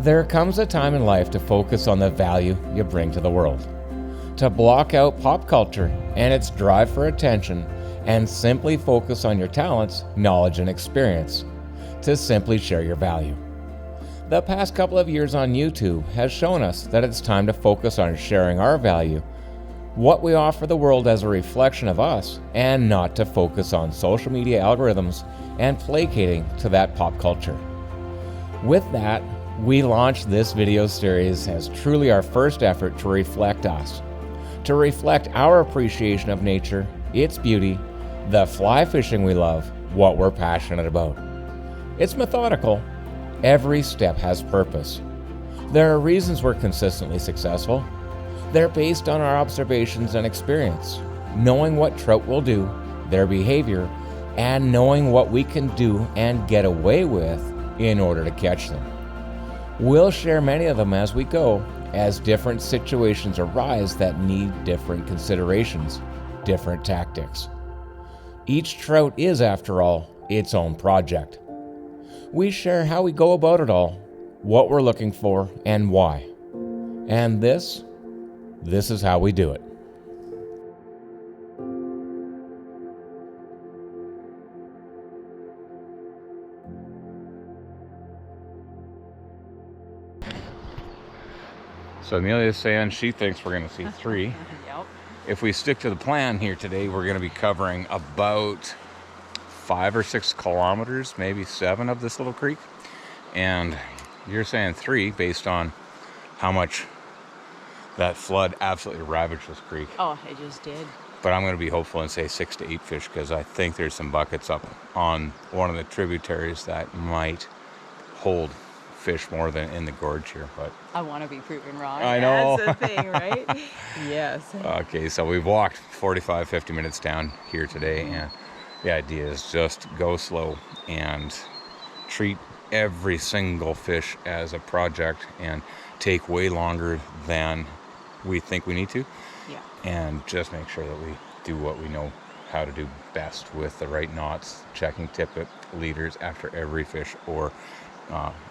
There comes a time in life to focus on the value you bring to the world, to block out pop culture and its drive for attention and simply focus on your talents, knowledge, and experience, to simply share your value. The past couple of years on YouTube has shown us that it's time to focus on sharing our value, what we offer the world as a reflection of us, and not to focus on social media algorithms and placating to that pop culture. With that, we launched this video series as truly our first effort to reflect us, to reflect our appreciation of nature, its beauty, the fly fishing we love, what we're passionate about. It's methodical. Every step has purpose. There are reasons we're consistently successful. They're based on our observations and experience, knowing what trout will do, their behavior, and knowing what we can do and get away with in order to catch them. We'll share many of them as we go, as different situations arise that need different considerations, different tactics. Each trout is, after all, its own project. We share how we go about it all, what we're looking for, and why. And this is how we do it. So Amelia's saying she thinks we're going to see 3. Yep. If we stick to the plan here today, we're going to be covering about 5 or 6 kilometers, maybe 7 of this little creek. And you're saying 3 based on how much that flood absolutely ravaged this creek. Oh, it just did. But I'm going to be hopeful and say 6 to 8 fish, because I think there's some buckets up on one of the tributaries that might hold fish more than in the gorge here. But I want to be proven wrong. I know. That's the thing, right? Yes. Okay, so we've walked 45-50 minutes down here today, and the idea is just go slow and treat every single fish as a project and take way longer than we think we need to. Yeah. And just make sure that we do what we know how to do best with the right knots, checking tippet leaders after every fish, or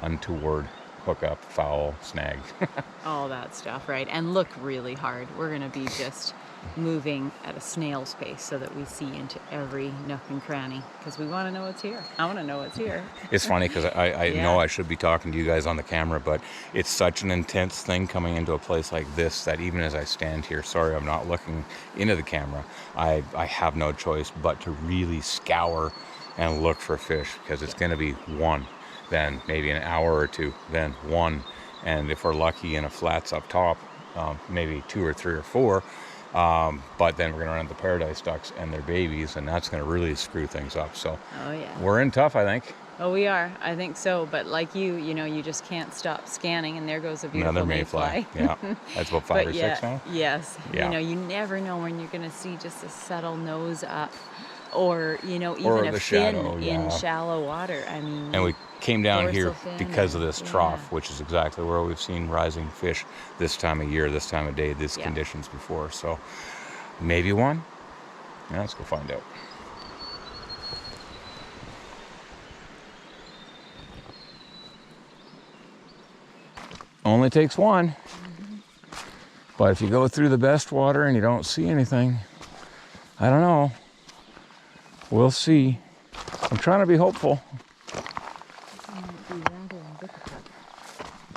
untoward hookup, foul, snag. All that stuff, right? And look really hard. We're going to be just moving at a snail's pace so that we see into every nook and cranny, because we want to know what's here. I want to know what's here. It's funny because I know I should be talking to you guys on the camera, but it's such an intense thing coming into a place like this that even as I stand here, sorry I'm not looking into the camera, I have no choice but to really scour and look for fish, because it's going to be one, then maybe an hour or 2, then 1, and if we're lucky in a flats up top, maybe 2 or 3 or 4. But then we're going to run into paradise ducks and their babies, and that's going to really screw things up. So we're in tough, I think. Oh, we are. I think so. But like you just can't stop scanning, and there goes a beautiful another mayfly. Yeah, that's about 5 or 6 now. Yes. Yeah. You never know when you're going to see just a subtle nose up, or even a fin shadow, in shallow water. I mean, and we came down here because of this yeah. trough, which is exactly where we've seen rising fish this time of year, this time of day, these conditions before. So maybe 1. Yeah, let's go find out. Only takes 1. But if you go through the best water and you don't see anything, I don't know. We'll see. I'm trying to be hopeful.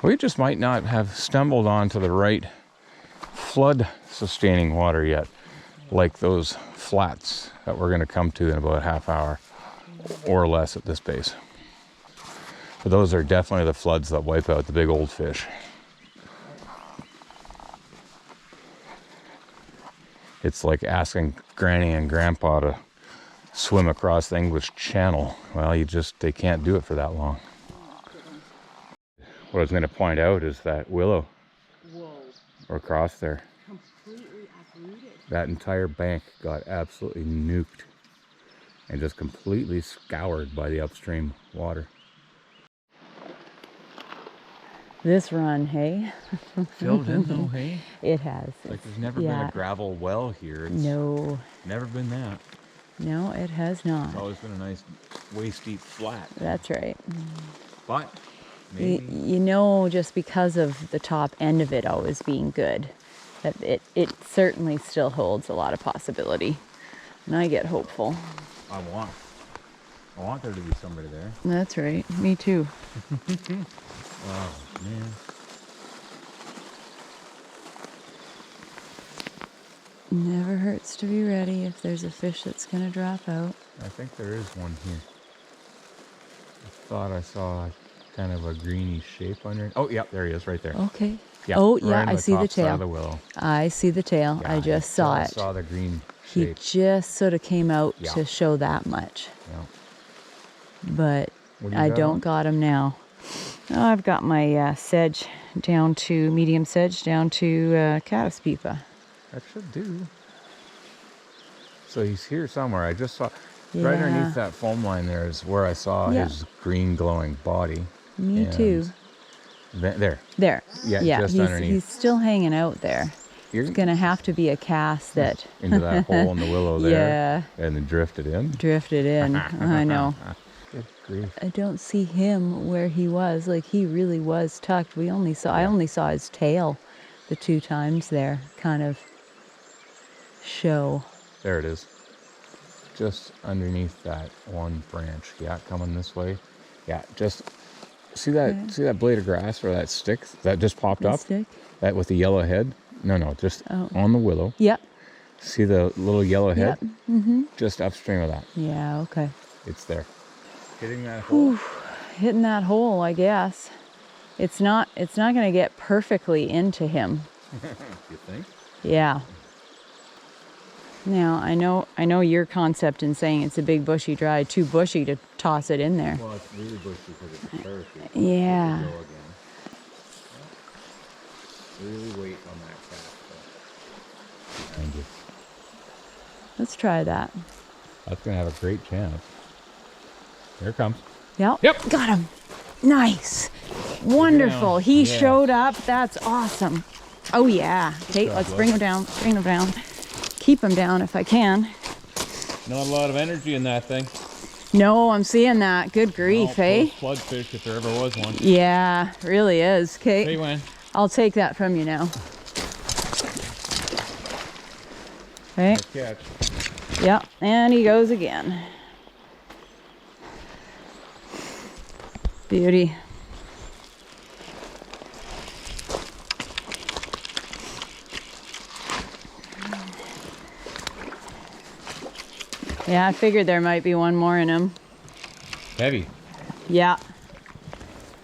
We just might not have stumbled onto the right flood sustaining water yet, like those flats that we're going to come to in about a half hour or less at this base. But those are definitely the floods that wipe out the big old fish. It's like asking Granny and Grandpa to swim across the English Channel. Well, they can't do it for that long. What I was going to point out is that willow across there. Completely uprooted. That entire bank got absolutely nuked and just completely scoured by the upstream water. This run, hey? Filled in though, hey? It has. Like there's never been a gravel well here. It's never been that. No, it has not. It's always been a nice waist deep flat. That's right. But maybe. You know, just because of the top end of it always being good, that it certainly still holds a lot of possibility. And I get hopeful. I want there to be somebody there. That's right. Me too. Oh, man. Never hurts to be ready if there's a fish that's going to drop out. I think there is one here. I thought I saw kind of a greeny shape under. Oh, yeah, there he is, right there. Okay. Yeah, Oh, right yeah, on I see the top side tail. of the willow. I see the tail. Yeah, I just saw it. Saw the green He shape. just sort of came out to show that much. Yeah. But What do you I got don't on? got him now. Oh, I've got my sedge down to medium sedge down to caddis pipa. That should do. So he's here somewhere. I just saw Yeah. right underneath that foam line there is where I saw his green glowing body. Me too. There. There. Yeah, just underneath. He's still hanging out there. It's going to have to be a cast that... into that hole in the willow there. Yeah. And then drifted in. Drifted in. I know. Good grief. I don't see him where he was. Like, he really was tucked. I only saw his tail the 2 times there kind of show. There it is. Just underneath that one branch. Yeah, coming this way. Yeah, just see that blade of grass or that stick that just popped up? Stick? That with the yellow head? No, just on the willow. Yep. See the little yellow head? Yep. Mm-hmm. Just upstream of that. Yeah, okay. It's there. Hitting that hole. Hitting that hole, I guess. It's not going to get perfectly into him. You think? Yeah. Now, I know your concept in saying it's a big bushy dry, too bushy to toss it in there. Well, it's really bushy because it's a parachute. Yeah. Really wait on that cast. Behind you. Let's try that. That's going to have a great chance. Here it comes. Yep. Yep. Got him. Nice. Wonderful. He Yeah. showed up. That's awesome. Oh, yeah. Okay, job, let's bud. bring him down. Bring him down. Keep him down if I can. Not a lot of energy in that thing. No, I'm seeing that. Good grief, eh? Floodfish if there ever was one. Yeah, really is. Okay. Hey, Wayne. I'll take that from you now. Okay. Nice catch. Yep, and he goes again. Beauty. Yeah, I figured there might be one more in him. Heavy. Yeah.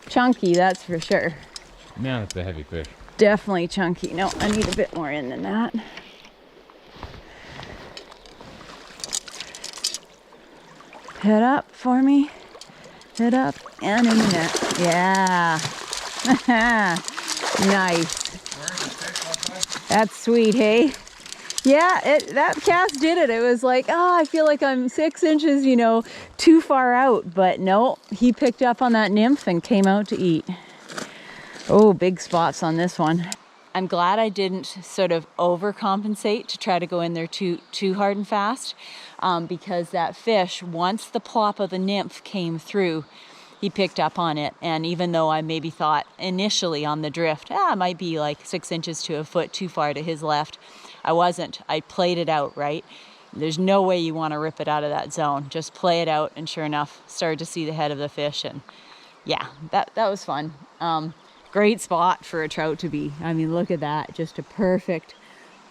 Chunky, that's for sure. Man, it's a heavy fish. Definitely chunky. No, I need a bit more in than that. Head up for me. Head up and in the net. Yeah. Nice. That's sweet, hey? Yeah, that cast did it. It was like, I feel like I'm 6 inches, too far out. But no, he picked up on that nymph and came out to eat. Oh, big spots on this one. I'm glad I didn't sort of overcompensate to try to go in there too hard and fast, because that fish, once the plop of the nymph came through, he picked up on it. And even though I maybe thought initially on the drift, it might be like 6 inches to a foot too far to his left, I wasn't. I played it out, right? There's no way you want to rip it out of that zone. Just play it out, and sure enough, started to see the head of the fish, and yeah, that was fun. Great spot for a trout to be. I mean, look at that. Just a perfect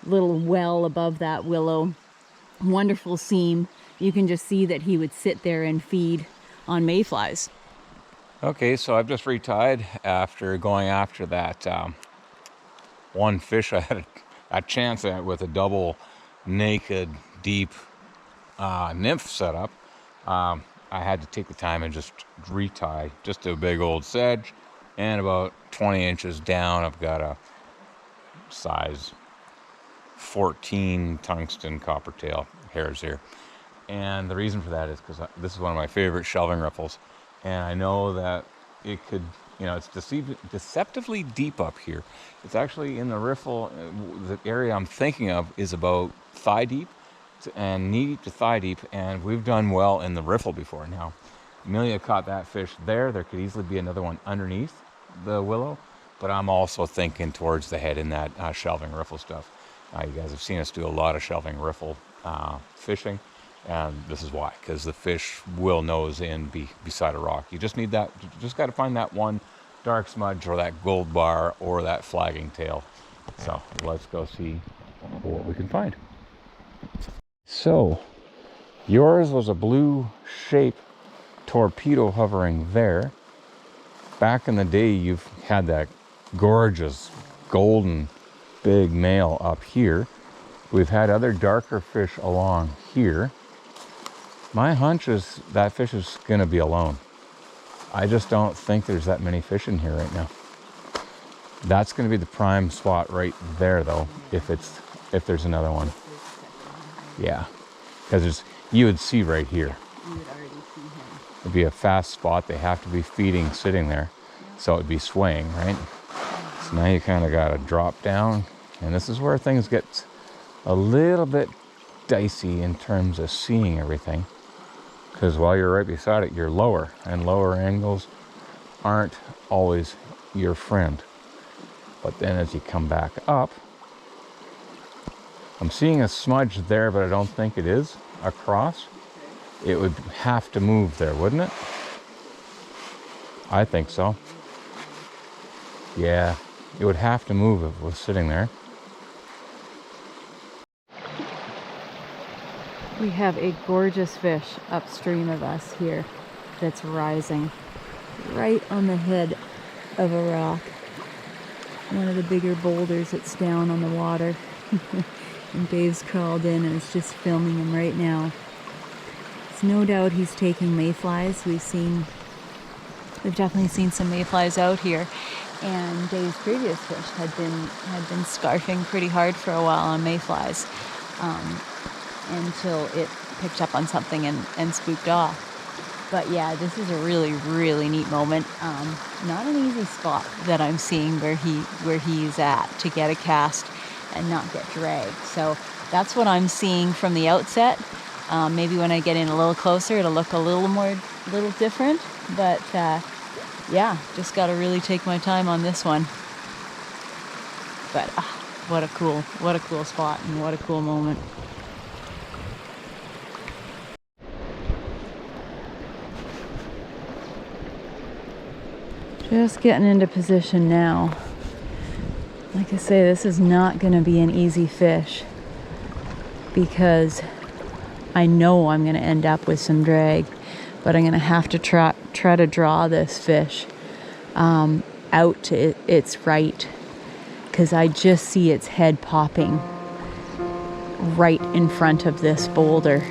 little well above that willow. Wonderful seam. You can just see that he would sit there and feed on mayflies. Okay, so I've just retied after going after that one fish I had a chance at with a double naked deep nymph setup. I had to take the time and just retie just a big old sedge, and about 20 inches down I've got a size 14 tungsten coppertail hairs here. And the reason for that is because this is one of my favorite shelving riffles, and I know that it could, it's deceptively deep up here. It's actually in the riffle, the area I'm thinking of is about thigh deep and knee deep to thigh deep, and we've done well in the riffle before. Now, Amelia caught that fish there. There could easily be another one underneath the willow, but I'm also thinking towards the head in that shelving riffle stuff. You guys have seen us do a lot of shelving riffle fishing, and this is why, because the fish will nose in beside a rock. You just need that, you just got to find that one dark smudge or that gold bar or that flagging tail. So let's go see what we can find. So yours was a blue shape torpedo hovering there. Back in the day, you've had that gorgeous golden big male up here. We've had other darker fish along here. My hunch is that fish is going to be alone. I just don't think there's that many fish in here right now. That's going to be the prime spot right there, though, if there's another one. Yeah, because you would see right here. You would already see him. It'd be a fast spot. They have to be feeding sitting there, so it'd be swaying, right? So now you kind of got to drop down, and this is where things get a little bit dicey in terms of seeing everything, because while you're right beside it, you're lower, and lower angles aren't always your friend. But then as you come back up, I'm seeing a smudge there, but I don't think it is across. It would have to move there, wouldn't it? I think so. Yeah, it would have to move if it was sitting there. We have a gorgeous fish upstream of us here that's rising right on the head of a rock. One of the bigger boulders that's down on the water. And Dave's crawled in and is just filming him right now. It's no doubt he's taking mayflies. We've definitely seen some mayflies out here. And Dave's previous fish had been scarfing pretty hard for a while on mayflies until it picked up on something and spooked off. But yeah, this is a really, really neat moment. Not an easy spot that I'm seeing where he's at to get a cast and not get dragged. So that's what I'm seeing from the outset. Maybe when I get in a little closer, it'll look a little different. But yeah, just got to really take my time on this one. But what a cool spot and what a cool moment. Just getting into position now. Like I say, this is not going to be an easy fish because I know I'm going to end up with some drag, but I'm going to have to try to draw this fish out to its right, because I just see its head popping right in front of this boulder.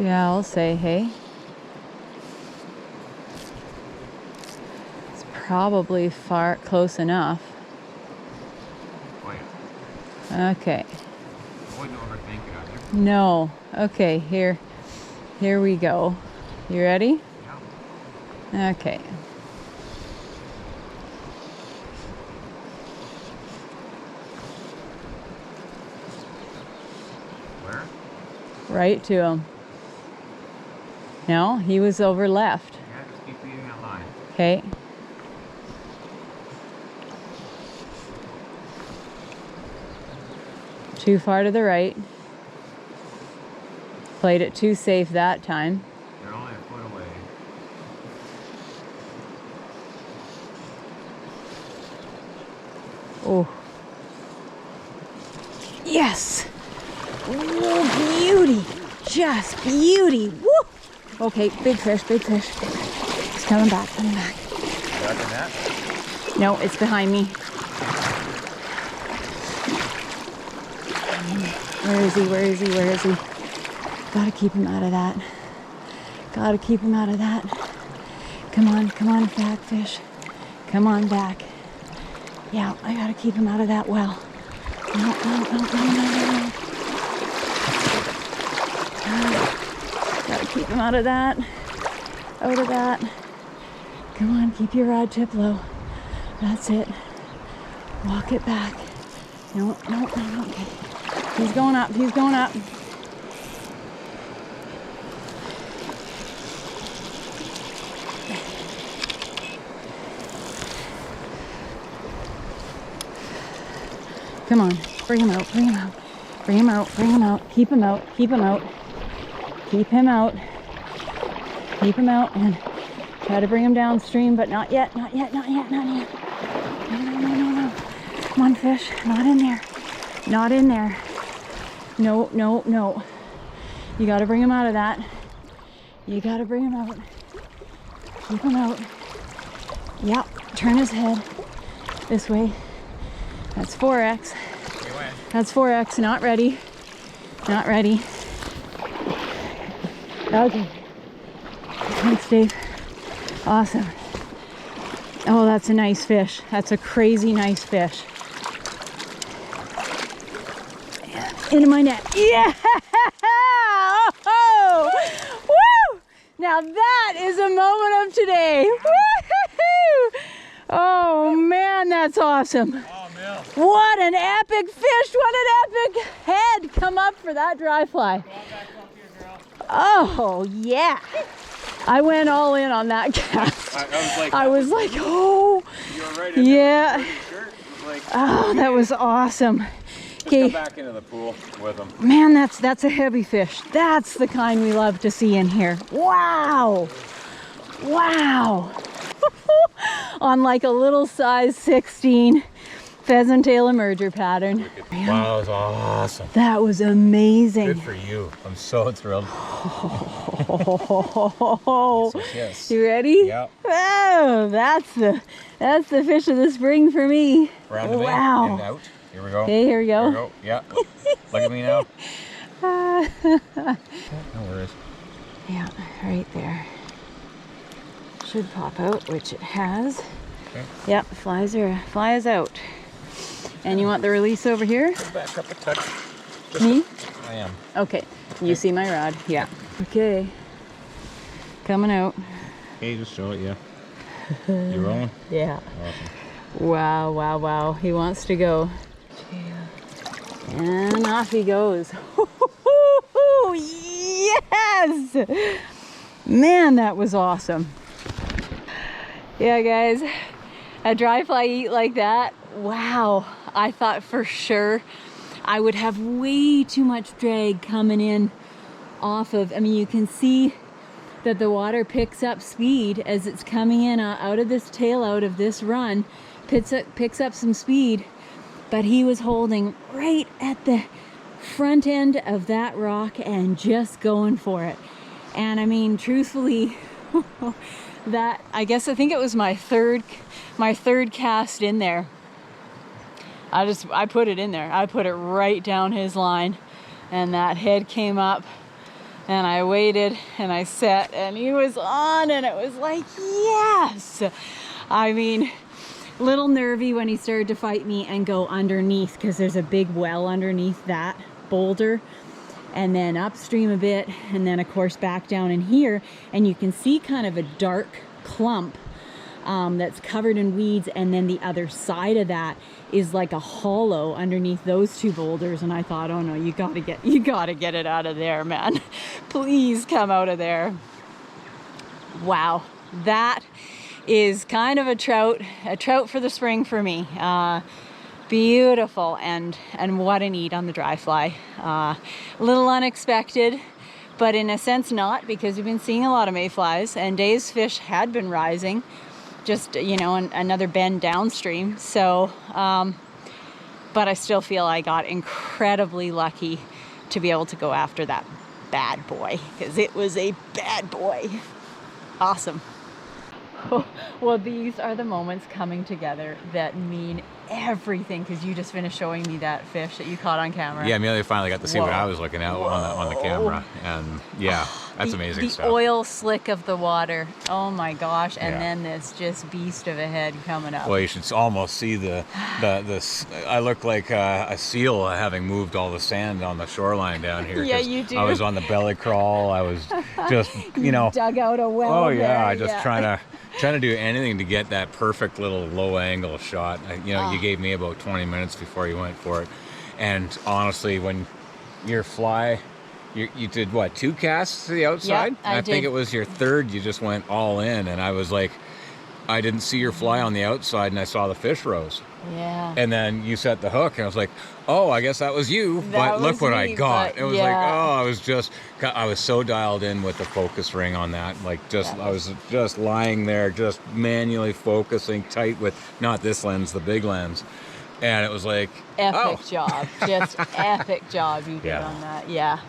Yeah, I'll say, hey. It's probably close enough. Oh, yeah. Okay. I wouldn't overthink it either. No. Okay, here we go. You ready? Yeah. Okay. Where? Right to him. No, he was over left. Yeah, just keep feeding that line. Okay. Too far to the right. Played it too safe that time. They're only a foot away. Oh. Yes. Oh, beauty. Just beauty. Woo. Okay, big fish, big fish. It's coming back, coming back. You got the net? No, it's behind me. Where is he? Where is he? Where is he? Gotta keep him out of that. Gotta keep him out of that. Come on back, fish. Come on back. Yeah, I gotta keep him out of that well. No. Gotta keep him out of that. Out of that. Come on, keep your rod tip low. That's it. Walk it back. No. Okay. He's going up. He's going up. Come on. Bring him out. Bring him out. Bring him out. Bring him out. Keep him out. Keep him out. Keep him out. Keep him out and try to bring him downstream, but not yet. Not yet. Not yet. Not yet. No. Come on, fish. Not in there. Not in there. No. You gotta bring him out of that. You gotta bring him out. Keep him out. Yep. Turn his head this way. That's 4X. That's 4X. Not ready. Not ready. Okay. Thanks, Dave. Awesome. Oh, that's a nice fish. That's a crazy nice fish. Into my net. Yeah! Oh! Woo! Now that is a moment of today. Woo-hoo-hoo! Oh man, that's awesome. Oh, man. What an epic fish! What an epic head! Come up for that dry fly. Oh yeah! I went all in on that cast. I was like, oh, You were right yeah. Shirt. Like, Oh, that was awesome. come back into the pool with them. Man, that's a heavy fish. That's the kind we love to see in here. Wow. On like a little size 16 pheasant tail emerger pattern. Wow, that was awesome. That was amazing. Good for you. I'm so thrilled. Yes. You ready? Yeah. Oh, that's the fish of the spring for me. Around the wow. bank and out. Here we go. Okay, here we go. Here we go. Yeah. Look at me now. No worries. Yeah, right there. Should pop out, which it has. Okay. Yep, fly is out. And you want the release over here? Back up a touch. Me? I am. Okay. You see my rod? Yeah. Okay. Coming out. Hey, just show it, yeah. You rolling? Yeah. Awesome. Wow. He wants to go. And off he goes. Yes! Man, that was awesome. Yeah, guys. A dry fly eat like that. Wow. I thought for sure I would have way too much drag coming in off of, I mean, you can see that the water picks up speed as it's coming in out of this tail, out of this run, picks up some speed, but he was holding right at the front end of that rock and just going for it. And I mean, truthfully, that, I think it was my third cast in there. I put it in there. I put it right down his line, and that head came up And I waited and I set and he was on and it was like, yes. I mean, a little nervy when he started to fight me and go underneath because there's a big well underneath that boulder. And then upstream a bit, and then of course back down in here, and you can see kind of a dark clump that's covered in weeds, and then the other side of that is like a hollow underneath those two boulders. And I thought, oh no, you gotta get it out of there, man. Please come out of there. Wow, that is kind of a trout for the spring for me. Beautiful, and what an eat on the dry fly. A little unexpected, but in a sense not, because we've been seeing a lot of mayflies and Dave's fish had been rising, just, you know, another bend downstream. So, but I still feel I got incredibly lucky to be able to go after that bad boy, because it was a bad boy. Awesome. Well, these are the moments coming together that mean everything, because you just finished showing me that fish that you caught on camera. Yeah, Amelia finally got to see what I was looking at on the camera, and yeah, that's amazing stuff. The oil slick of the water. Oh my gosh! And then this just beast of a head coming up. Well, you should almost see the I look like a seal having moved all the sand on the shoreline down here. Yeah, you do. I was on the belly crawl. I was just, you know, dug out a well. Oh yeah, there. I just trying to do anything to get that perfect little low angle shot. You gave me about 20 minutes before you went for it. And honestly, when your fly, you did what, 2 casts to the outside? Yeah, I did. think it was your third, you just went all in. And I was like, I didn't see your fly on the outside and I saw the fish rose. Yeah. And then you set the hook and I was like, oh, I guess that was you. But look what I got. It was like, oh, I was so dialed in with the focus ring on that. Like I was just lying there, just manually focusing tight with not this lens, the big lens. And it was like, epic job. Just epic job you did on that. Yeah.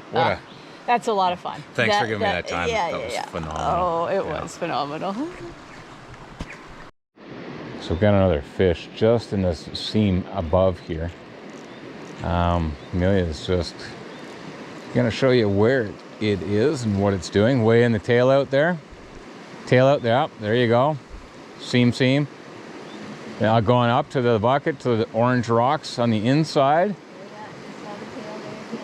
That's a lot of fun. Thanks for giving me that time. That was phenomenal. Oh, it was phenomenal. So we've got another fish just in this seam above here. Amelia's just gonna show you where it is and what it's doing. Way in the tail out there. Tail out there. There you go. Seam. Now going up to the bucket to the orange rocks on the inside.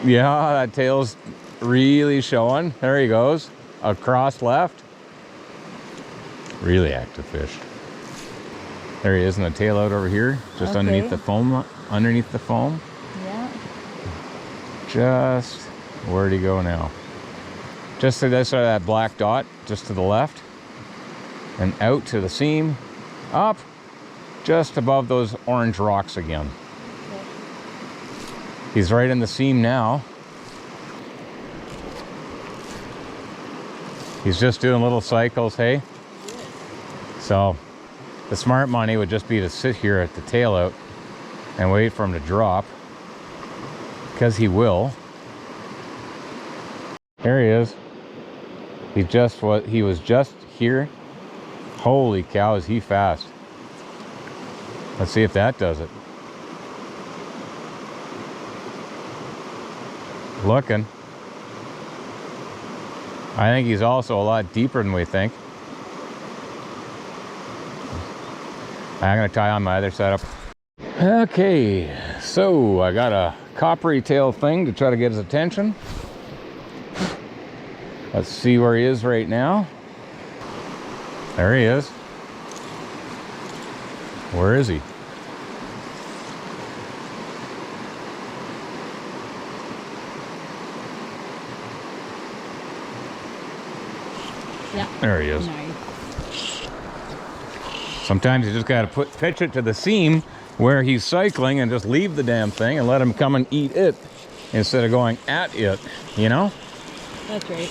Yeah, that tail's really showing. There he goes. Across left. Really active fish. There he is in the tail out over here, just underneath the foam. Yeah. Just, where'd he go now? Just to this side of that black dot, just to the left. And out to the seam, up, just above those orange rocks again. Okay. He's right in the seam now. He's just doing little cycles, hey? So, the smart money would just be to sit here at the tail out and wait for him to drop, because he will. There he is. He was just here. Holy cow, is he fast. Let's see if that does it. Looking. I think he's also a lot deeper than we think. I'm gonna tie on my other setup. Okay, so I got a coppery tail thing to try to get his attention. Let's see where he is right now. There he is. Where is he? Yeah. There he is. Nice. Sometimes you just gotta pitch it to the seam where he's cycling and just leave the damn thing and let him come and eat it instead of going at it, you know? That's right.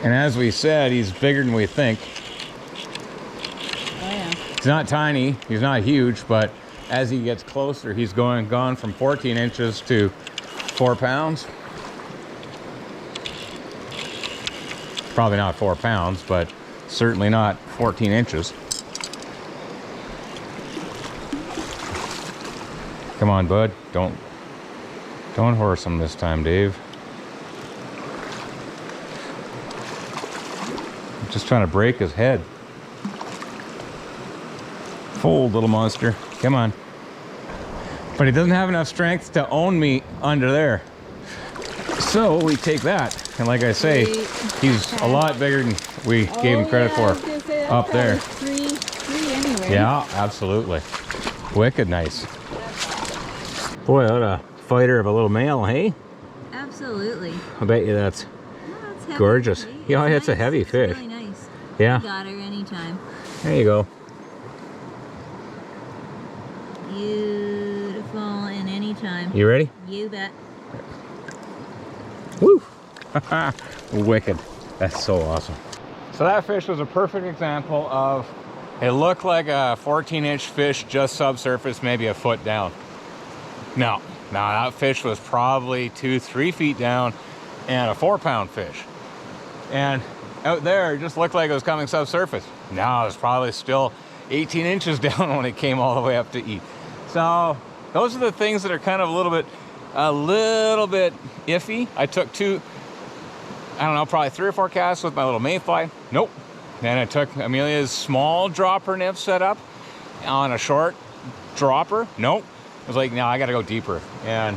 And as we said, he's bigger than we think. Oh yeah. He's not tiny, he's not huge, but as he gets closer, he's gone from 14 inches to 4 pounds. Probably not 4 pounds, but certainly not 14 inches. Come on, bud. Don't horse him this time, Dave. Just trying to break his head. Fold, little monster. Come on. But he doesn't have enough strength to own me under there. So we take that. And like I say, he's a lot bigger than we gave him credit for up there. Three anyway. Yeah, absolutely. Wicked nice. Boy, what a fighter of a little male, hey? Absolutely. I bet you that's Heavy, gorgeous. right? Yeah, it's nice. a heavy fish. Really nice. Yeah. Got her anytime. There you go. Beautiful and anytime. You ready? You bet. Woo! Wicked. That's so awesome. So that fish was a perfect example of, it looked like a 14-inch fish just subsurface, maybe a foot down. No, that fish was probably 2-3 feet down and a 4-pound fish. And out there, it just looked like it was coming subsurface. No, it was probably still 18 inches down when it came all the way up to eat. So those are the things that are kind of a little bit iffy. I took probably 3 or 4 casts with my little mayfly. Nope. Then I took Amelia's small dropper nymph setup on a short dropper. Nope. I was like, no, I got to go deeper. And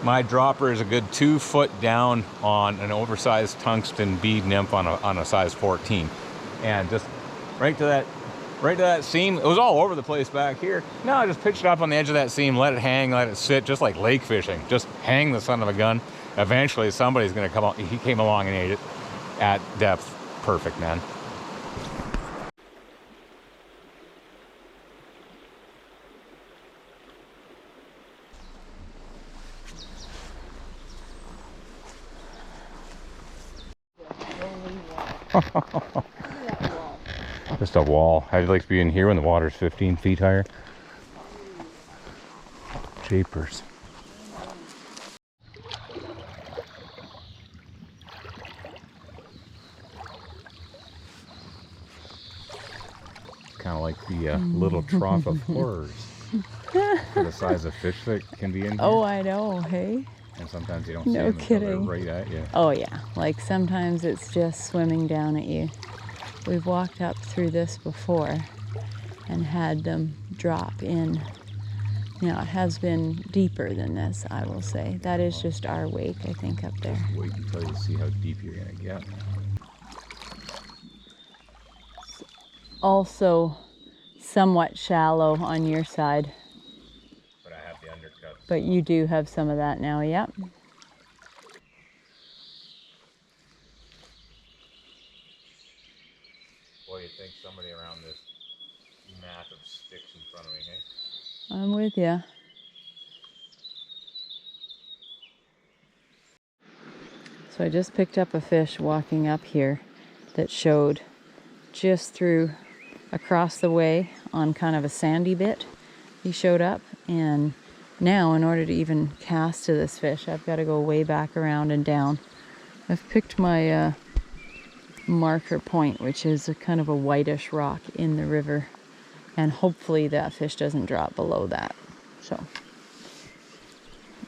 my dropper is a good 2 foot down on an oversized tungsten bead nymph on a size 14. And just right to that seam. It was all over the place back here. No, I just pitched it up on the edge of that seam, let it hang, let it sit, just like lake fishing. Just hang the son of a gun. Eventually somebody's gonna come out. He came along and ate it at depth. Perfect, man. Just a wall. I'd like to be in here when the water's 15 feet higher. Japers. Kind of like the little trough of horrors for the size of fish that can be in here. Oh, I know, hey? And sometimes you don't see No them until they're kidding. right at you. Oh yeah, like sometimes it's just swimming down at you. We've walked up through this before and had them drop in. Now it has been deeper than this, I will say. That is just our wake, I think, up there. Wait until you see how deep you're gonna get. Also somewhat shallow on your side. But I have the undercut. But you do have some of that now, yep. Boy, you'd think somebody around this mat of sticks in front of me, hey? I'm with you. So I just picked up a fish walking up here that showed just through across the way on kind of a sandy bit. He showed up, and now in order to even cast to this fish, I've got to go way back around and down. I've picked my marker point, which is a kind of a whitish rock in the river, and hopefully that fish doesn't drop below that. So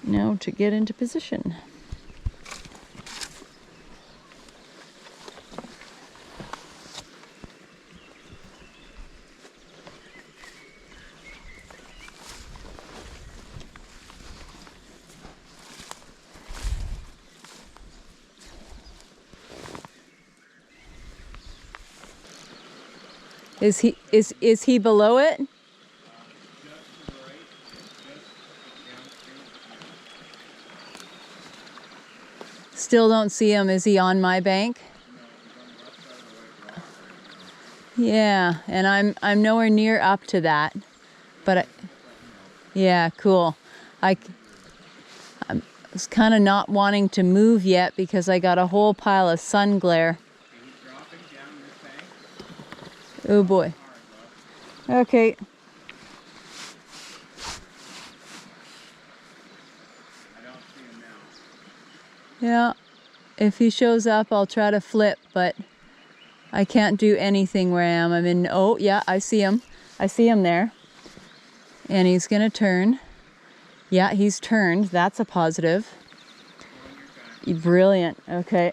now to get into position. Is he below it? Still don't see him. Is he on my bank? Yeah, and I'm nowhere near up to that, but yeah, cool. I was kind of not wanting to move yet because I got a whole pile of sun glare. Oh boy. Okay. Yeah, if he shows up, I'll try to flip, but I can't do anything where I am. I'm in, oh yeah, I see him. I see him there. And he's gonna turn. Yeah, he's turned. That's a positive. Brilliant, okay.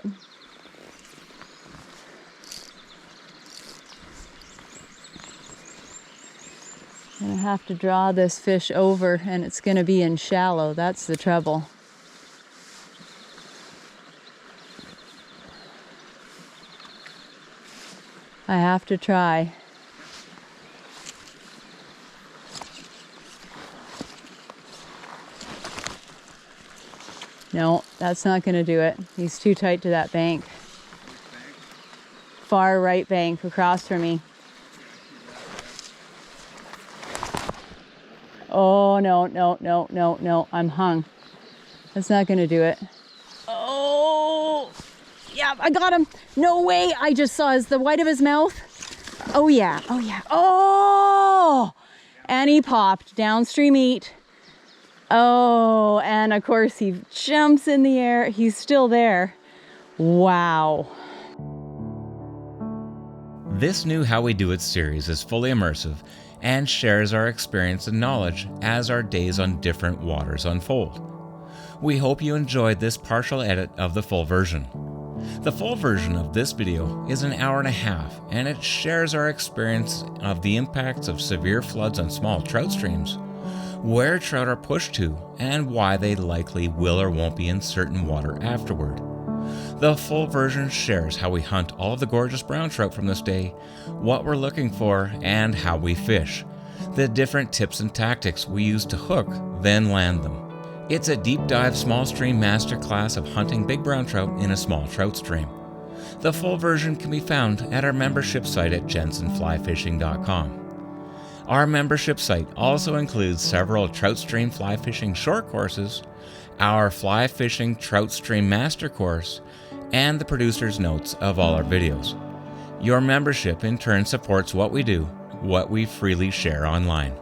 I'm gonna have to draw this fish over, and it's gonna be in shallow. That's the trouble. I have to try. No, that's not gonna do it. He's too tight to that bank. Far right bank across from me. Oh, no, no, no, no, no. I'm hung. That's not gonna do it. Oh, yeah, I got him. No way. I just saw the white of his mouth. Oh, yeah. Oh, yeah. Oh, and he popped. Downstream eat. Oh, and of course he jumps in the air. He's still there. Wow. This new How We Do It series is fully immersive and shares our experience and knowledge as our days on different waters unfold. We hope you enjoyed this partial edit of the full version. The full version of this video is an hour and a half, and it shares our experience of the impacts of severe floods on small trout streams, where trout are pushed to, and why they likely will or won't be in certain water afterward. The full version shares how we hunt all of the gorgeous brown trout from this day, what we're looking for, and how we fish, the different tips and tactics we use to hook, then land them. It's a deep dive small stream masterclass of hunting big brown trout in a small trout stream. The full version can be found at our membership site at jensenflyfishing.com. Our membership site also includes several trout stream fly fishing short courses, our fly fishing trout stream master course, and the producer's notes of all our videos. Your membership in turn supports what we do, what we freely share online.